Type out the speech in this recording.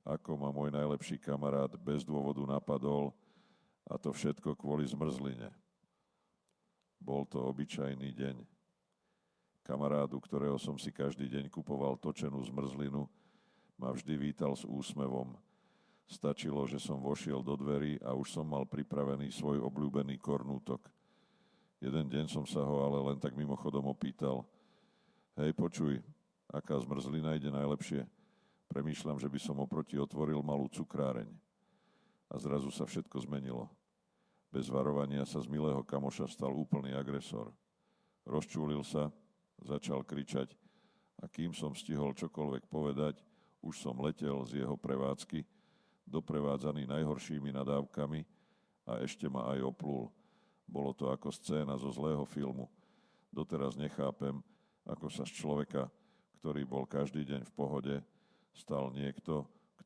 ako ma môj najlepší kamarát bez dôvodu napadol, a to všetko kvôli zmrzline. Bol to obyčajný deň. Kamarádu, ktorého som si každý deň kupoval točenú zmrzlinu, ma vždy vítal s úsmevom. Stačilo, že som vošiel do dverí a už som mal pripravený svoj obľúbený kornútok. Jeden deň som sa ho ale len tak mimochodom opýtal: hej, počuj, aká zmrzlina ide najlepšie? Premýšľam, že by som oproti otvoril malú cukráreň. A zrazu sa všetko zmenilo. Bez varovania sa z milého kamoša stal úplný agresor. Rozčúlil sa, začal kričať a kým som stihol čokoľvek povedať, už som letel z jeho prevádzky, doprevádzaný najhoršími nadávkami a ešte ma aj oplul. Bolo to ako scéna zo zlého filmu. Doteraz nechápem, ako sa z človeka, ktorý bol každý deň v pohode, stal niekto,